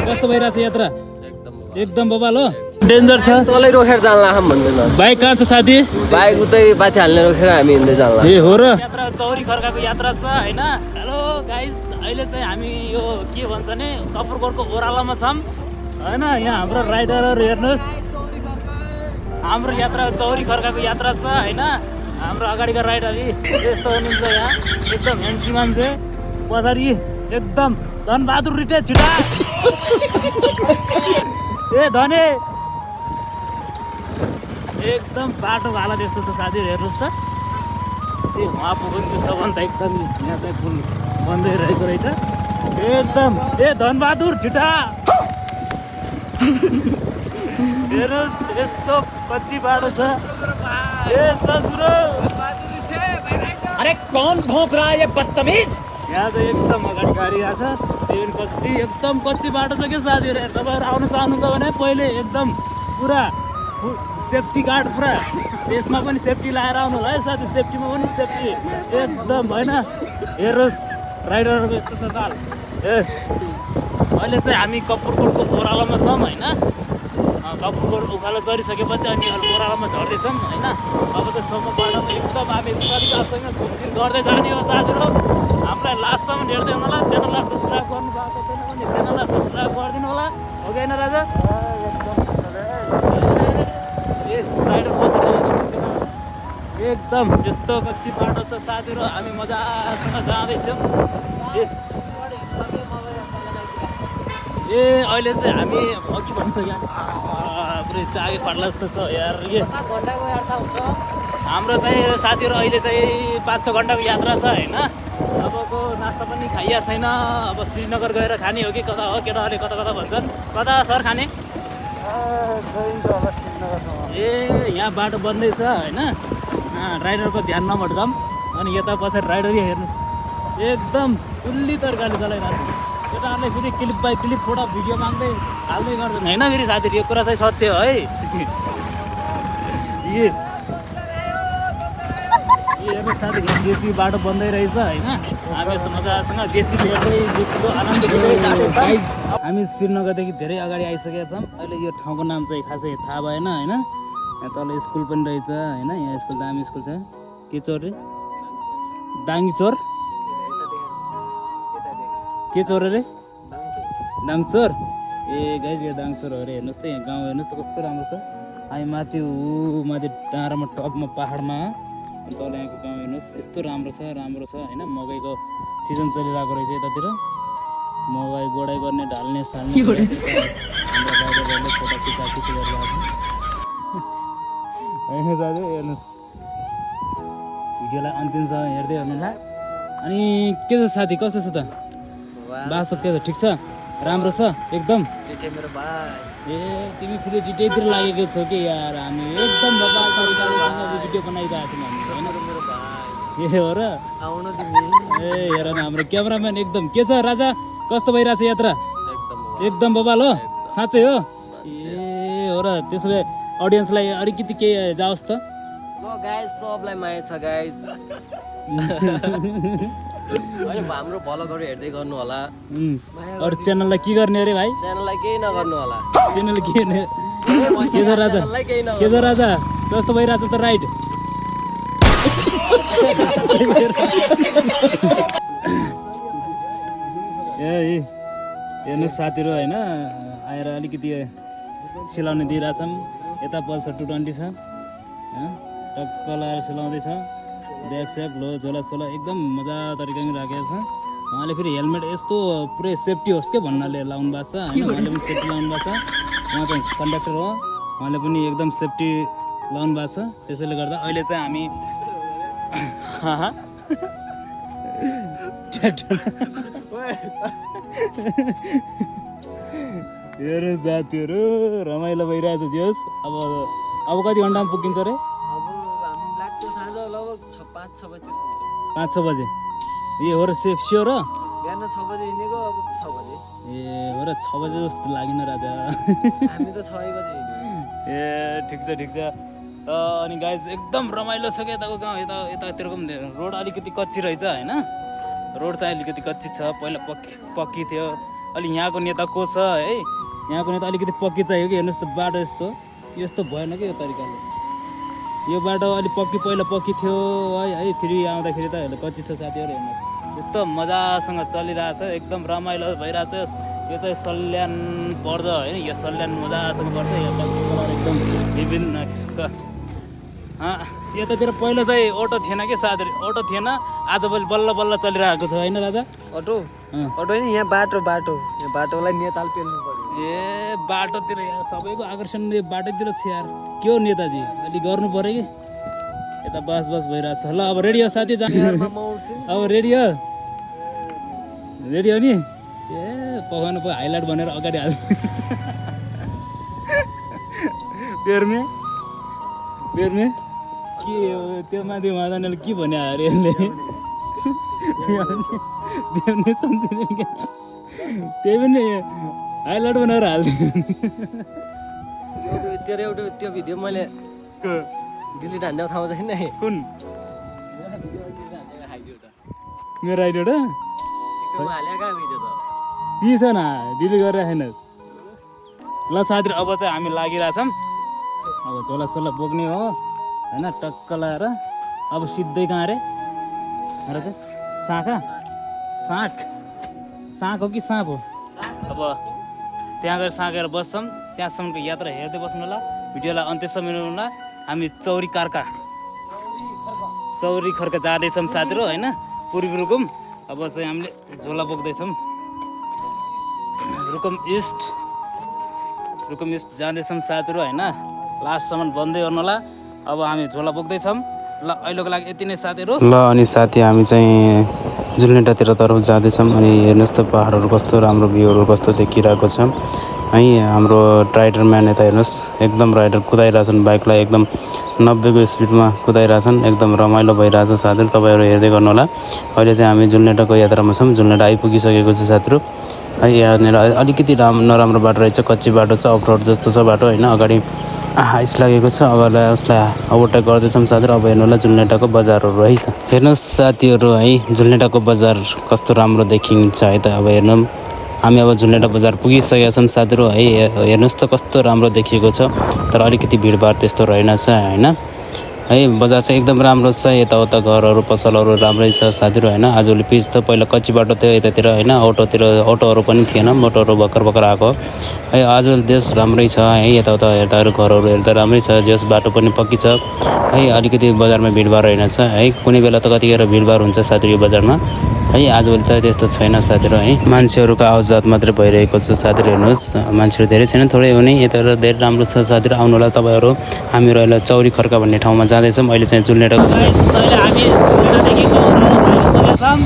कस्तो भइरहेछ यात्रा? एकदम बबाल हो, डेन्जर छ। तलै रोखेर जान्ला हम भन्दैन। बाइक कहाँ छ साथी? बाइक उतै बाथी हाल्ने रोखेर हामी हिँड्दै जान्ला। ए हो र? यात्रा चौरी खर्काको यात्रा छ हैन। हेलो गाइस, अहिले चाहिँ हामी यो के भन्छ नि कपुरकोटको ओह्रालोमा छौँ हैन। यहाँ हाम्रो राइडरहरु हेर्नुस्, हाम्रो यात्रा चौरी खर्काको यात्रा छ हैन। हाम्रो अगाडिका राइडर यस्तो हुनुहुन्छ, यहाँ एकदम ह्यान्डसी मान्छे, पछाडि एकदम धनबहादुर रिटे छिटा ए धने एकदम बाटो भाला जस्तो छ साथीहरु, हेर्नुहोस् त। ए उहाँ पुग्नु सबभन्दा एकदम यहाँ चाहिँ फुल बन्दै रहेको रहेछ एकदम। ए धनबहादुर छिटा हेर्नुहोस्, यस्तो कच्ची बाटो छ। ए ससुरो, अरे कौन भौंक रहा है ये बदतमीज? यहाँ चाहिँ एकदम अगाडि गाडी आएको छ, कच्ची एकदम कच्ची बाटो छ क्या साथीहरु। तपाईँहरू आउन चाहनुहुन्छ भने पहिले एकदम पुरा सेफ्टी गार्ड पुरा त्यसमा पनि सेफ्टी लाएर आउनु होला है साथी, सेफ्टीमा पनि सेफ्टी एकदम होइन। हेर्नुहोस् राइडरहरूको यस्तो छ ताल। ए अहिले चाहिँ हामी कपुरकोटको ओह्रालोमा छौँ होइन। कपुरकोट उकालो चढिसकेपछि अनि ओह्रालोमा झर्दैछौँ होइन। अब चाहिँ सम्म बाटोमा एकदम हामी तरिकासँग घुमफिर गर्दै जाने हो साथीहरू। हामीलाई लास्टसम्म हेर्दै हुनु होला। च्यानललाई सब्सक्राइब गर्नु भएको छैन भने च्यानललाई सब्सक्राइब गरिदिनु होला। हो कि होइन राजा? राइडर एकदम यस्तो कच्ची बाटो छ साथीहरू, हामी मजासँग जाँदैछौँ। ए अहिले चाहिँ हामी अघि भन्छ यहाँ पुरै चागे पाड्ला जस्तो छ यार। हाम्रो चाहिँ साथीहरू अहिले चाहिँ 5-6 घन्टाको यात्रा छ होइन। अबको नास्ता पनि खाइया छैन। अब श्रीनगर गएर खाने हो कि कता हो, केटाहरूले कता कता भन्छन्। कता सर खाने? ए यहाँ बाटो बन्दैछ होइन। राइडरको ध्यान नभट्काऊँ। अनि यता पछाडि राइडर हेर्नुहोस् एकदम फुल्ली तरिकाले चलाइरहेको। केटाहरूले फेरि clip by clip photo video माग्दै हाल्दै गर्दैन होइन फेरि साथीहरू। यो कुरा चाहिँ सत्य हो है। हेर्नुहोस् साथीहरू, जेसी बाटो बन्दै रहेछ होइन। हामी यस्तो मजासँग जेसी हेर्दै जेसीको आनन्द लिँदै हामी श्रीनगरदेखि धेरै अगाडि आइसकेका छौँ। अहिले यो ठाउँको नाम चाहिँ खासै थाहा भएन होइन। यहाँ तल स्कुल पनि रहेछ होइन। यहाँ स्कुल दामी स्कुल छ। के चोर रे? दाङ्गी चोर? के चोर रे? दाङचोर। ए गाइज यो दाङचोर हो अरे। हेर्नुहोस् त यहाँ गाउँ हेर्नुहोस् त कस्तो राम्रो छ। हामी माथि माथि डाँडामा टपमा पाहाडमा, अनि तल यहाँको गाउँ हेर्नुहोस् यस्तो राम्रो छ होइन। मकैको सिजन चलिरहेको रहेछ यतातिर। मकै गोडाइ गर्ने ढाल्ने साल्ने हाम्रो राइडरहरूले फोटो खिचाखिची गरिरहेको छ होइन दाजु। हेर्नुहोस् भिडियोलाई अन्तिमसम्म हेर्दै हेर्नु होला। अनि के छ साथी, कस्तो छ त? बासो के छ? ठिक छ? राम्रो छ एकदम? मेरो भाइ ए तिमी फेरि डिटेलतिर लागेको छौ कि यार। हामी एकदम बबाल तरिकासँग भिडियो बनाइरहेको छौँ हामी होइन। मेरो भाइ ए हो र? आउनु तिमी। ए हेर न हाम्रो क्यामेराम्यान एकदम। के छ राजा, कस्तो भइरहेछ यात्रा? एकदम बबाल हो? साँच्चै हो? ए हो र? त्यसो भए अडियन्सलाई अलिकति केही जाओस् त। गाइस सबलाई माया छ गाइस। हाम्रो भ्लगहरू हेर्दै गर्नु होला। अरू च्यानललाई के गर्ने अरे भाइ? च्यानललाई केही नगर्नु होला। च्यानल के छ राजा? के छ राजा, कस्तो भइरहेछ त राइड? ए हेर्नुहोस् साथीहरू होइन, आएर अलिकति सिलाउने दिइरहेछौँ। यता पल्सर 220 छ टक्क लगाएर सिलाउँदैछ। ब्याग स्याग लो झोला सोला एकदम मजा तरिकाले राखेको छ। उहाँले फेरि हेलमेट यस्तो पुरै सेफ्टी होस् क्या भन्नाले लाउनु भएको छ होइन। उहाँले पनि सेफ्टी लाउनु भएको छ। उहाँ चाहिँ कन्डक्टर हो, उहाँले पनि एकदम सेफ्टी लाउनु भएको छ। त्यसैले गर्दा अहिले चाहिँ हामी हेर्नु साथीहरू रमाइलो भइरहेछ जोस्। अब कति घन्टामा पुगिन्छ अरे? 5-6 बजे। 5-6 बजे? ए हो र? सेफ स्योर हो? बिहान 6 बजे हिँडेको, अब 6 बजे। ए हो र? 6 बजे जस्तो लागेन राजा। हामी त 6 बजे हिँड्यौँ। ए ठिक छ ठिक छ। अनि गाइस एकदम रमाइलो छ क्या यताको गाउँ। यतातिरको पनि रोड अलिकति कच्ची रहेछ होइन। रोड चाहिँ अलिकति कच्ची छ, पहिला पक्की थियो। अलि यहाँको नेता को छ है, यहाँको नेता अलिकति पक्की चाहियो कि। हेर्नुहोस् त बाटो यस्तो भएन कि यो तरिकाले। यो बाटो अलि पहिला पक्की थियो है, फेरि आउँदाखेरि त हेर्नु कच्ची छ साथीहरू। हेर्नुहोस् यस्तो मजासँग चलिरहेछ, एकदम रमाइलो भइरहेछ। यो चाहिँ सल्यान पर्छ होइन, यो सल्यान मजासँग पर्छ। यो एकदम विभिन्न किसिमका यतातिर पहिला चाहिँ अटो थिएन कि साथीहरू, अटो थिएन। आजभोलि बल्ल बल्ल चलिरहेको छ होइन राजा? अटो होइन, यहाँ यहाँ बाटोलाई नेपाल पेल्नु पर्यो। ए बाटोतिर यहाँ सबैको आकर्षण यो बाटोतिर छ यार। के हो नेताजी, अलिक गर्नु पऱ्यो कि। यता बस भइरहेछ। ल अब रेडी हो साथी, जाने अब रेडी हो नि? ए पकाउनु पऱ्यो, हाइलाइट भनेर अगाडि हाल्नु। पेर्मे के हो त्यो माथि मादानीले के भन्यो अरे यसले? त्यही पनि हाइलाइट बनाएर हालिदियो। त्यो भिडियो मैले डिलिट हान्ने ठाउँमा छैन। कुन मेरो आइडियो र के छ न, डिलिट गरेर छैन। ल साथी अब चाहिँ हामी लागिरहेछौँ। अब झोला बोक्ने हो होइन, टक्क लगाएर। अब सिधै कहाँ अरे साँक हो कि साँप हो? अब त्यहाँ गएर साँगेर बस्छौँ। त्यहाँसम्मको यात्रा हेर्दै बस्नु होला, भिडियोलाई अन्त्यसम्म हेर्नु होला। हामी चौरी खर्का जाँदैछौँ साथीहरू होइन, पूर्वी रुकुम। अब चाहिँ हामीले झोला बोक्दैछौँ। रुकुम इस्ट जाँदैछौँ साथीहरू होइन, लास्टसम्म बन्दै गर्नु होला। अब हामी झोला बोक्दैछौँ। ल अहिलेको लागि यति नै साथीहरू। ल अनि साथी हामी चाहिँ जुलनेटातिर तर्फ जाँदैछौँ। अनि हेर्नुहोस् त पहाडहरू कस्तो राम्रो, भ्यूहरू कस्तो देखिरहेको छ है। हाम्रो राइडर म्यान यता हेर्नुहोस्, एकदम राइडर कुदाइरहेछन् बाइकलाई, एकदम 90 को स्पिडमा कुदाइरहेछन्। एकदम रमाइलो भइरहेछ साथीहरू, तपाईँहरू हेर्दै गर्नु होला। अहिले चाहिँ हामी जुलनेटाको यात्रामा छौँ। जुलनेटा आइपुगिसकेको छ साथीहरू है। यहाँनिर अलिकति नराम्रो बाटो रहेछ, कच्ची बाटो छ, अफरोड जस्तो छ बाटो होइन। अगाडि हाइस लागेको छ, अगाडि उसलाई ओभरटेक गर्दैछौँ साथीहरू। अब हेर्नु होला जुलनेटाको बजारहरू है त। हेर्नुहोस् साथीहरू है, जुलनेटाको बजार कस्तो राम्रो देखिन्छ है त। अब हेर्नु, हामी अब जुलनेटा बजार पुगिसकेका छौँ साथीहरू है। हेर्नुहोस् त कस्तो राम्रो देखिएको छ, तर अलिकति भिडभाड त्यस्तो रहेनछ होइन है। बजार चाहिँ एकदम राम्रो छ, यताउता घरहरू पसलहरू राम्रै छ साथीहरू होइन। आजभोलि पिच त पहिला कच्ची बाटो थियो यतातिर होइन, अटोहरू पनि थिएन, मोटरहरू भर्खर आएको है। आजभोलि देश राम्रै छ है, यताउता हेर्दा घरहरू हेर्दा राम्रै छ। जस बाटो पनि पक्की छ है। अलिकति बजारमा भिडभाड रहेनछ है। कुनै बेला त कतिखेर भिडभाड हुन्छ साथीहरू यो बजारमा है। आजभोलि त त्यस्तो छैन साथीहरू है। मान्छेहरूको आवाजात मात्रै भइरहेको छ साथीहरू। हेर्नुहोस् मान्छेहरू धेरै छैन, थोरै हो नि। यता धेरै राम्रो छ साथीहरू, आउनु होला तपाईँहरू। हामीहरू अहिले चौरी खर्का भन्ने ठाउँमा जाँदैछौँ। अहिले चाहिँ जुलनेटा हामी जुलनेटादेखि गइसकेका छौँ।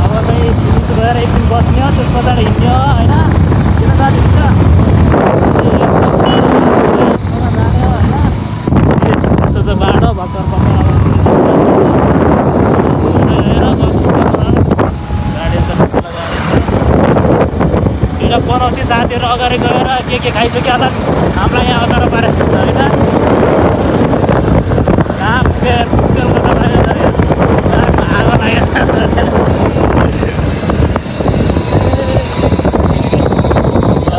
अब चाहिँ सिमित गएर एकदिन बस्ने हो, त्यस पछाडि हिँड्ने हो होइन। किन जाने हुन्छ जाने हो होइन। यस्तो छ बाटो भर्खर बनाउँथे साथीहरू। अगाडि गएर के खाइसक्यो होला, हामीलाई यहाँ अगाडि पारेको हुन्छ होइन। कहाँ पुगेको आगो लागेको छ।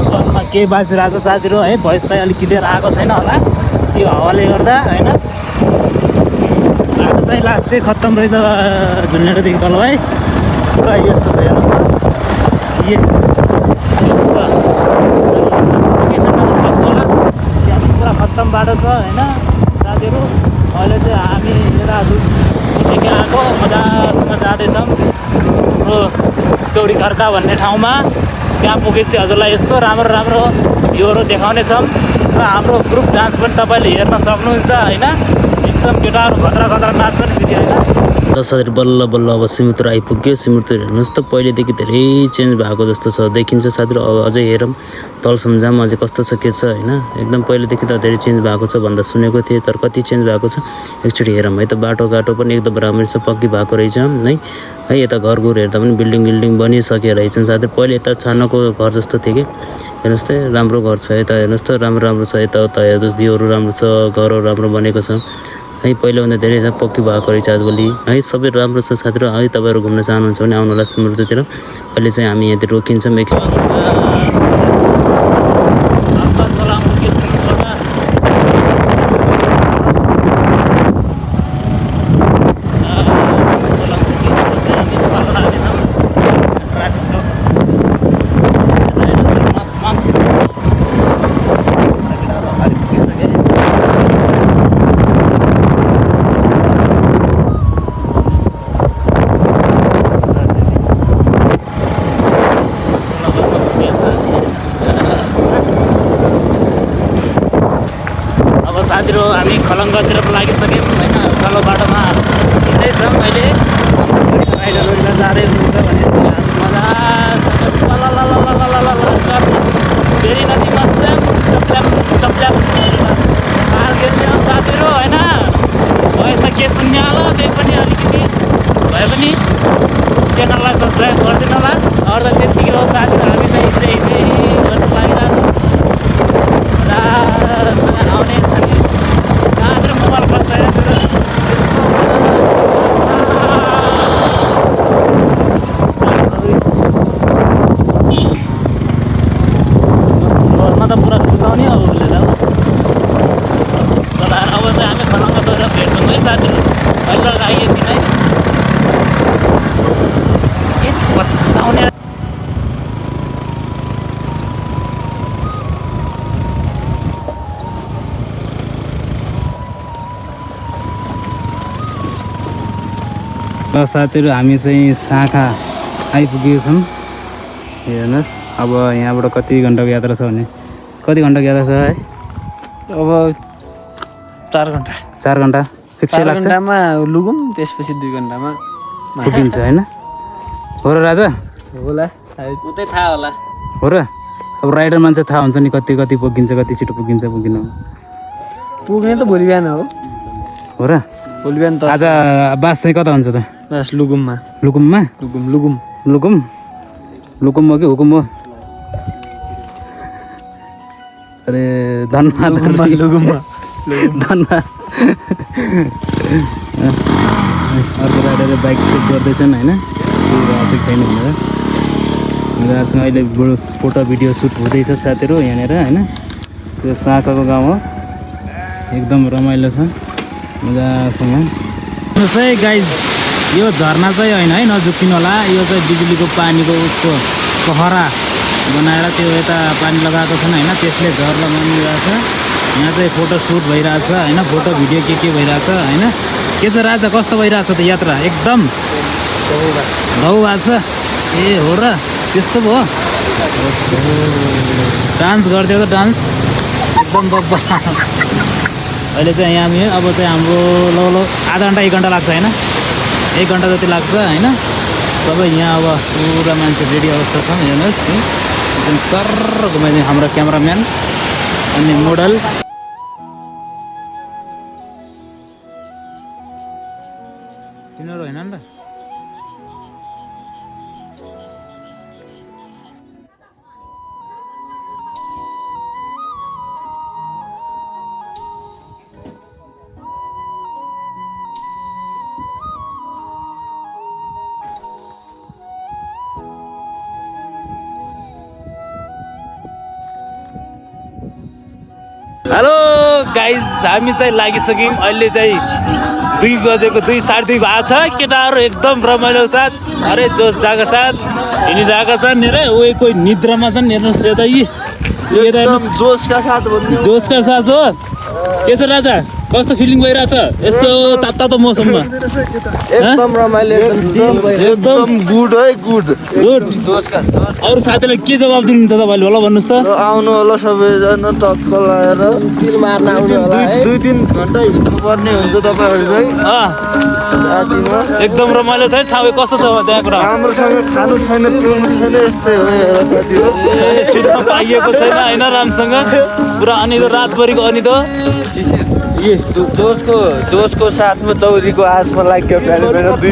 वनमा केही बाँचिरहेको छ साथीहरू है। भोइस चाहिँ अलिक क्लियर आएको छैन होला यो हावाले गर्दा होइन। बाटो चाहिँ लास्टै खत्तम रहेछ झुलनेटादेखि तल है। पुरा यस्तो छ हेर्नुहोस् न, पुरा खत्तम बाटो छ होइन साथीहरू। अहिले चाहिँ हामी यता देखि आएको मजासँग जाँदैछौँ हाम्रो चौरी खर्का भन्ने ठाउँमा। त्यहाँ पुगेपछि हजुरलाई यस्तो राम्रो भ्यूहरू देखाउनेछौँ। र हाम्रो ग्रुप डान्स पनि तपाईँले हेर्न सक्नुहुन्छ होइन। एकदम केटाहरू खतरा नाच्छन् फेरि होइन। साथीहरू बल्ल अब सिमुत्र आइपुग्यो। सिमुत्र हेर्नुहोस् त पहिलेदेखि धेरै चेन्ज भएको जस्तो छ देखिन्छ साथीहरू। अब अझै हेरौँ तलसम्म जाम अझै कस्तो छ के छ होइन। एकदम पहिलेदेखि त धेरै चेन्ज भएको छ भन्दा सुनेको थिएँ, तर कति चेन्ज भएको छ एकचोटि हेरौँ है त। बाटोघाटो पनि एकदम राम्रै छ, पक्की भएको रहेछ है। यता घरघुर हेर्दा पनि बिल्डिङ बनिसकेको रहेछन् साथीहरू। पहिले यता छानाको घर जस्तो थियो कि। हेर्नुहोस् त राम्रो घर छ यता, हेर्नुहोस् त राम्रो छ यताउता, हेर्नुहोस् भ्यूहरू राम्रो छ, घरहरू राम्रो बनेको छ है पहिलाभन्दा धेरै छ पक्की भएको रहेछ आजभोलि है सबै राम्रो छ साथीहरू है तपाईँहरू घुम्न चाहनुहुन्छ भने आउनु होला समुद्रतिर अहिले चाहिँ हामी यहाँतिर रोकिन्छौँ साथीहरू हामी खलङ्गातिर लागिसक्यौँ होइन तल्लो बाटोमा हिँड्दैछौँ अहिले राइडरहरू जाँदै हुनुहुन्छ भने मजासँग फेरि नदीमा चप्ल्याप पार खेल्थ्यौँ साथीहरू होइन यस्तो के सुन्ने होला त्यही पनि अलिकति भए पनि च्यानललाई सब्सक्राइब गरिदिनु होला अरू त त्यत्तिकै हो साथीहरू हामी चाहिँ हिँड्दै गर्नु लागिरहेको मजासँग आउने खाने साथीहरू मोबाइल बस्छ घरमा त पुरा सुकाउने अब उसले त तर अब चाहिँ हामी खलङ्गा गएर भेट्छौँ है साथीहरू अहिले आइएदेखि है बताउने साथीहरू हामी चाहिँ शाखा आइपुगेको छौँ हेर्नुहोस् अब यहाँबाट कति घन्टाको यात्रा छ भने कति घन्टाको यात्रा छ है अब 4 घन्टा 4 घन्टा फिक्सै लाग्छ घन्टामा लुगुम त्यसपछि 2 घन्टामा पुगिन्छ होइन हो र राजा होला उतै थाहा होला हो र अब राइडर मान्छे थाहा हुन्छ नि कति कति पुगिन्छ कति छिटो पुगिन्छ पुगिन पुग्ने त भोलि बिहान हो र भोलि बिहान त आज बास चाहिँ कता हुन्छ त बस लुगुममा लुकुममा लुगुम लुकुम हो कि हुकुम हो अरे धन्यवाद लुगुममा धन्यवाद अर्को राइडरले बाइक चेक गर्दैछन् होइन आएको छैन भनेर राजसँग अहिले फोटो भिडियो सुट हुँदैछ साथीहरू यहाँनिर होइन त्यो शाखाको गाउँ हो एकदम रमाइलो छ मजासँग है गाइज यो झरना चाहिँ होइन है नझुक्किनु होला यो चाहिँ बिजुलीको पानीको उसको पहरा बनाएर त्यो यता पानी लगाएको छन् होइन त्यसले झर्ना बनिरहेछ यहाँ चाहिँ फोटो सुट भइरहेछ होइन फोटो भिडियो के भइरहेछ होइन के छ राजा कस्तो भइरहेछ त यात्रा एकदम घाउ भएको छ ए हो र त्यस्तो भयो डान्स गर्थ्यो त डान्स एकदम बब्बा अहिले चाहिँ यहाँ अब चाहिँ हाम्रो ल आधा घन्टा 1 घन्टा लाग्छ होइन 1 घन्टा जति लाग्छ होइन सबै यहाँ अब पुरा मान्छे रेडी अवस्था छ हेर्नुहोस् एकदम सर घुमाइदिने हाम्रो क्यामराम्यान अनि मोडल तिनीहरू होइन नि त हेलो गाइज हामी चाहिँ लागिसक्यौँ अहिले चाहिँ 2 बजेको 2 साढे 2 भएको छ केटाहरू एकदम रमाइलो साथ अरे जोस जाएको साथ हिँडिरहेको छन् हेर ऊ कोही निद्रामा छन् हेर्नुहोस् यता जोसका साथ हो के छ राजा कस्तो फिलिङ भइरहेछ यस्तो तातो मौसममा एकदम रमाइलो एकदम गुड है गुड अरू साथीलाई के जवाब दिनुहुन्छ तपाईँले होला भन्नुहोस् त आउनु होला सबैजना टक्क लगाएर तिल मार्न आउनु होला 2-3 घन्टा हिँड्नु पर्ने हुन्छ तपाईँहरू चाहिँ एकदम रमाइलो छ ठाउँ कस्तो छ त्यहाँको राम्रोसँग खानु छैन पिउनु छैन यस्तै हो साथीहरू सुत्न पाइएको छैन होइन राम्रोसँग पुरा अनि रातभरिको अनि त जोसको साथमा चौरीको आसमा लाग्यो 2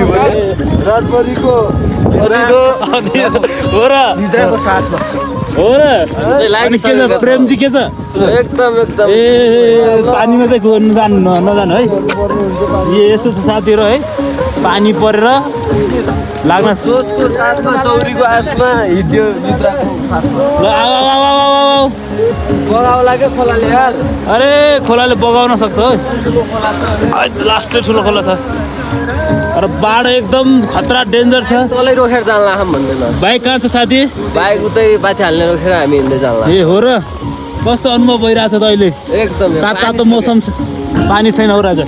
बजे रातभरिको हो र निद्राको साथमा हो र प्रेम चाहिँ के छ एकदम एकदम ए पानीमा चाहिँ नजानु है। यस्तो छ साथीहरू है, पानी परेर लाग्न सोचको साथमा चौरीको आसमा हिँड्यो बगाउला क्या खोलाले यार। अरे खोलाले बगाउन सक्छ है, लास्टै ठुलो खोला छ। अरे बाढ एकदम खतरा डेन्जर छ। तलै रोखेर जान्ला हम भन्दैन। बाइक कहाँ छ साथी? बाइक उतै बाथी हाल्ने रोखेर हामी हिँड्दै जान्ला। ए हो र, कस्तो अनुभव भइरहेछ त अहिले? एकदम तातो मौसम छ, पानी छैन हो राजा,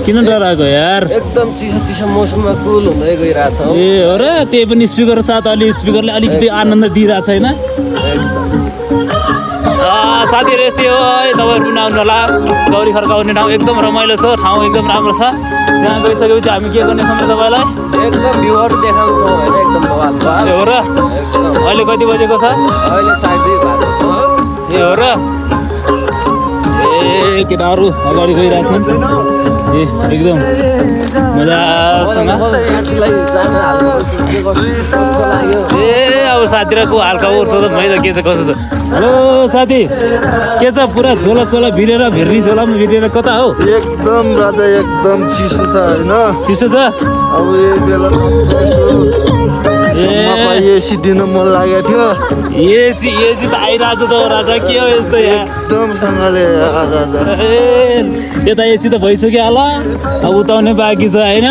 किन डराएको यार? एकदम चिसो चिसो मौसममा कुल हुँदै गइरहेछ। ए हो र, त्यही पनि स्पिकर साथ अलि स्पिकरले अलिकति आनन्द दिइरहेछ होइन? साथीहरू यस्तै हो है, तपाईँहरू पनि आउनु होला। चौरी खर्का आउने ठाउँ एकदम रमाइलो छ, ठाउँ एकदम राम्रो छ। त्यहाँ गइसकेपछि हामी के गर्नेछौँ तपाईँलाई एकदम भ्यूहरू देखाउँछौँ होइन, एकदम बवाल बवाल। ए हो र, अहिले कति बजेको छ? अहिले 2:30 भएको छ। ए हो र, ए केटाहरू अगाडि गइरहेछन्। ए एकदम मजासँग। साथीलाई जान लाग्यो। ए अब साथीहरूको हालका उर्छ त मै त के छ कसो छ। हेलो साथी, के छ? पुरा झोला सोला भिरेर भिर्नी झोलामा भिरेर कता हो? एकदम राजा एकदम चिसो छ होइन। चिसो छ? अब यही बेला एसी दिन मन लागेको थियो। एसी एसी त आइरहेको छ त राजा, के हो यस्तो यहाँ? एकदमसँगले राजा। ए यता एसी त भइसक्यो होला, अब उताउने बाँकी छ होइन?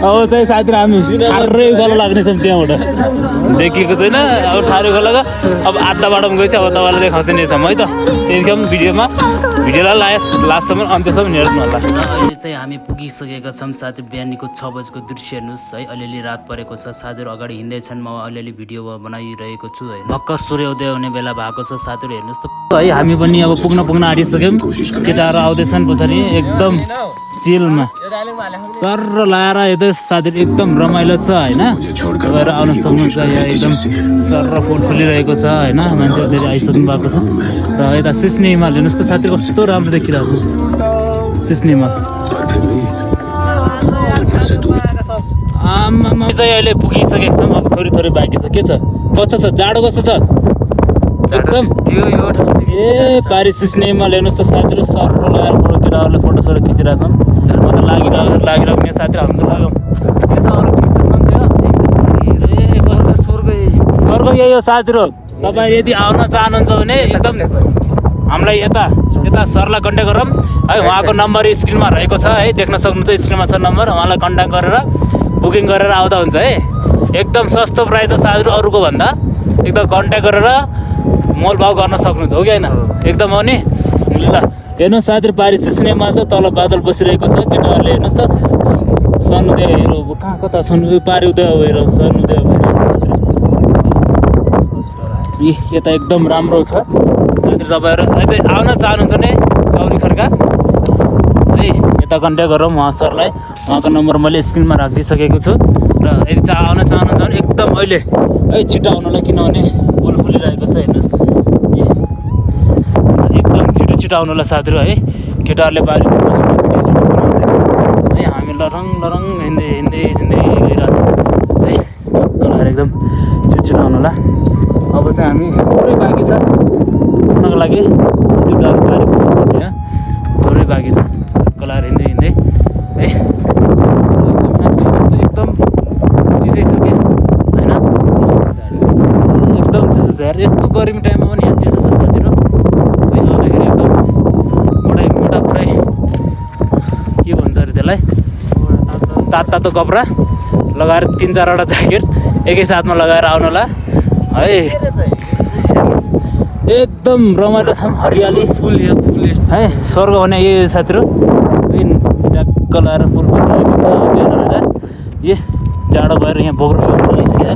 अब चाहिँ साथीहरू हामी ठारै उकालो लाग्नेछौँ त्यहाँबाट, देखिएको छैन। अब ठारै उकालो अब आधा बाटोमा गएपछि अब तपाईँलाई देखाउँछ नि छौँ है त। त्यहाँदेखि भिडियोमा भिडियोलाई लास्टसम्म अन्त्यसम्म हेर्नु होला। अहिले चाहिँ हामी पुगिसकेका छौँ साथी। बिहानीको 6 बजेको दृश्य हेर्नुहोस् है, अलिअलि रात परेको छ। साथीहरू अगाडि हिँड्दैछन्, म अलिअलि भिडियो बनाइरहेको छु है। भर्खर सूर्योदय हुने बेला भएको छ साथीहरू, हेर्नुहोस् त है। हामी पनि अब पुग्न आँटिसक्यौँ। केटाहरू आउँदैछन् पछाडि एकदम चिलमा सर लाएर यता साथीहरू एकदम रमाइलो छ होइन। तपाईँहरू आउन सक्नुहुन्छ। यहाँ एकदम सर फुल फुलिरहेको छ होइन, मान्छेहरू धेरै आइसक्नु भएको छ। र यता सिस्ने हिमाल हेर्नुहोस् त साथीहरू, कस्तो राम्रो देखिरहेको छ सिस्ने हिमाल। आमा चाहिँ अहिले पुगिसकेको छौँ। अब थोरै बाँकी छ। के छ, कस्तो छ, जाडो कस्तो छ? एकदम ए पारी सिस्ने हिमाल हेर्नुहोस् त साथीहरू, सर लगाएर फोटो केटाहरूले फोटोसोटो खिचिरहेको छन्। लागिरहेको मेरो साथीहरू हामी त लगाउँ। के छ अरू ठिक छ सन्चै हो? ए कस्तो स्वर्ग यही हो साथीहरू। तपाईँ यदि आउन चाहनुहुन्छ भने एकदम हामीलाई यता सरलाई कन्ट्याक्ट गरौँ है। उहाँको नम्बर स्क्रिनमा रहेको छ है, देख्न सक्नुहुन्छ, स्क्रिनमा छ नम्बर। उहाँलाई कन्ट्याक्ट गरेर बुकिङ गरेर आउँदा हुन्छ है। एकदम सस्तो प्राइस छ साथीहरू, अरूको भन्दा। एकदम कन्ट्याक्ट गरेर मोलभाउ गर्न सक्नुहुन्छ, हो कि होइन? एकदम हो नि। ल हेर्नुहोस् साथीहरू, पारी सिस्नेमा छ, तल बादल बसिरहेको छ। केटाहरूले हेर्नुहोस् त, सन उदय हेर कहाँ कता सन पारी उदय भएर सन उदय भइरहेको छ साथीहरू। यता एकदम राम्रो छ साथीहरू। तपाईँहरू यतै आउन चाहनुहुन्छ भने चौरी खर्का है, यता कन्ट्याक्ट गरौँ उहाँ सरलाई। उहाँको नम्बर मैले स्क्रिनमा राखिदिइसकेको छु। र यदि आउन चाहनुहुन्छ भने एकदम अहिले है छिटो आउनलाई, किनभने फुल फुलिरहेको छ हेर्नुहोस्। एकदम छिटो आउनुलाई साथीहरू है। केटाहरूले बारी है, हामी लरङ हिँड्दै गइरहेको छ है। कलर एकदम छिटो आउनुला। अब चाहिँ हामी थोरै बाँकी छ पुग्नको लागि। केटाहरू बारी पुग्नुपर्ने थोरै बाँकी छ। कलर हिँड्दै है। एकदम चिसै छ क्या होइन? एकदम चिसो छ यार। यस्तो गर्मी टाइममा पनि यहाँ चिसो छ साथीहरू। आउँदाखेरि एकदम मोटा पुरै के भन्छ अरे त्यसलाई, तातो कपडा लगाएर 3-4वटा ज्याकेट एकैसाथमा लगाएर आउनुला है। एकदम रमाइलो छ, हरियाली फुल है, स्वर्ग भने यही साथीहरू। ट्याक्क लगाएर फुल फुलिरहेको छ। ए जाडो भएर यहाँ बोक्रो आइसक्यो।